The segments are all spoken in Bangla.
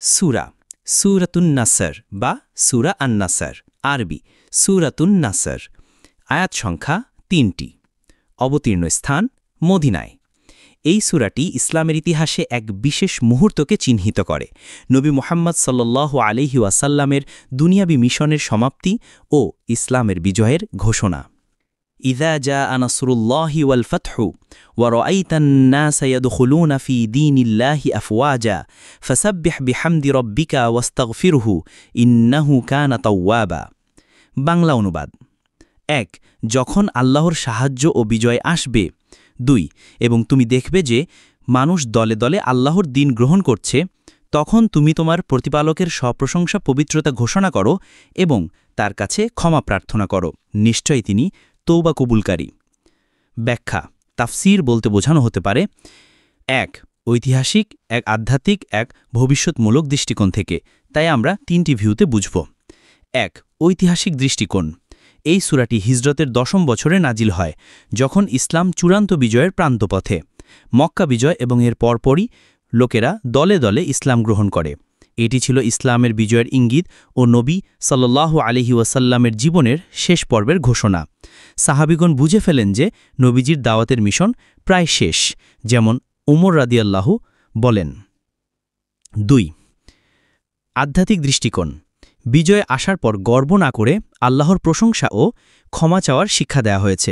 সূরা সূরাতুন নাসর বা সূরা আন-নাসর, আরবি সূরাতুন নাসর। আয়াত সংখ্যা ৩টি। অবতীর্ণ স্থান মদিনায়। এই সূরাটি ইসলামের ইতিহাসে এক বিশেষ মুহূর্তকে চিহ্নিত করে, নবী মুহাম্মদ সাল্লাল্লাহু আলাইহি ওয়াসাল্লামের দুনিয়াবী মিশনের সমাপ্তি ও ইসলামের বিজয়ের ঘোষণা। ইযা জাআ নাসরুল্লাহি ওয়াল ফাতহু ওয়া রাআইতান নাসা ইয়াদখুলুনা ফি দীনিল্লাহি আফওয়াজা ফাসাব্বিহ বিহামদি রাব্বিকা ওয়াস্তাগফিরহু ইন্নাহু কানা তাওয়াবা। বাংলা অনুবাদ: ১. যখন আল্লাহর সাহায্য ও বিজয় আসবে। ২. এবং তুমি দেখবে যে মানুষ দলে দলে আল্লাহর দ্বীন গ্রহণ করছে, তখন তুমি তোমার প্রতিপালকের সপ্রশংসা পবিত্রতা ঘোষণা করো এবং তার কাছে ক্ষমা প্রার্থনা করো, নিশ্চয়ই তিনি তৌবা কবুলকারী। ব্যাখ্যা তাফসীর বলতে বোঝানো হতে পারে: ১. ঐতিহাসিক, এক আধ্যাত্মিক, এক ভবিষ্যৎমূলক দৃষ্টিকোণ থেকে। তাই আমরা ৩টি ভিউতে বুঝব। ১. ঐতিহাসিক দৃষ্টিকোণ। এই সূরাটি হিজরতের ১০ম বছরে নাজিল হয়, যখন ইসলাম চূড়ান্ত বিজয়ের প্রান্তপথে। মক্কা বিজয় এবং এর পরপরই লোকেরা দলে দলে ইসলাম গ্রহণ করে। এটি ছিল ইসলামের বিজয়ের ইঙ্গিত ও নবী সাল্লাল্লাহু আলাইহি ওয়াসাল্লামের জীবনের শেষ পর্বের ঘোষণা। সাহাবীগণ বুঝে ফেলেন যে নবীজির দাওয়াতের মিশন প্রায় শেষ, যেমন উমর রাদিয়াল্লাহু বলেন। ২. আধ্যাত্মিক দৃষ্টিকোণ। বিজয় আসার পর গর্ব না করে আল্লাহর প্রশংসা ও ক্ষমা চাওয়ার শিক্ষা দেয়া হয়েছে।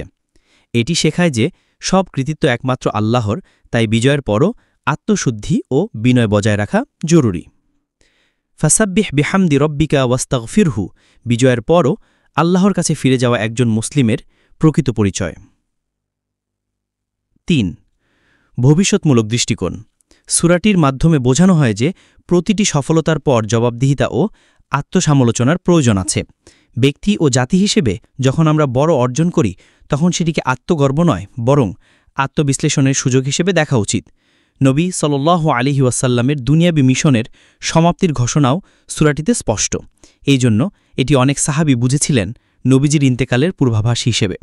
এটি শেখায় যে সব কৃতিত্ব একমাত্র আল্লাহর, তাই বিজয়ের পরও আত্মশুদ্ধি ও বিনয় বজায় রাখা জরুরি। ফাসাব্বিহ বিহামদি রব্বিকা ওয়াস্তাগফিরহু। বিজয়ের পরও আল্লাহর কাছে ফিরে যাওয়া একজন মুসলিমের প্রকৃত পরিচয়। ৩. ভবিষ্যৎমূলক দৃষ্টিকোণ। সূরাটির মাধ্যমে বোঝানো হয় যে প্রতিটি সফলতার পর জবাবদিহিতা ও আত্মসমালোচনার প্রয়োজন আছে। ব্যক্তি ও জাতি হিসেবে যখন আমরা বড় অর্জন করি, তখন সেটিকে আত্মগর্ব নয়, বরং আত্মবিশ্লেষণের সুযোগ হিসেবে দেখা উচিত। নবী সাল্লাল্লাহু আলাইহি ওয়াসাল্লামের দুনিয়াবী মিশনের সমাপ্তির ঘোষণাও সূরাটিতে স্পষ্ট। এই জন্য এটি অনেক সাহাবী বুঝেছিলেন নবীজির ইন্তেকালের পূর্বাভাস হিসেবে।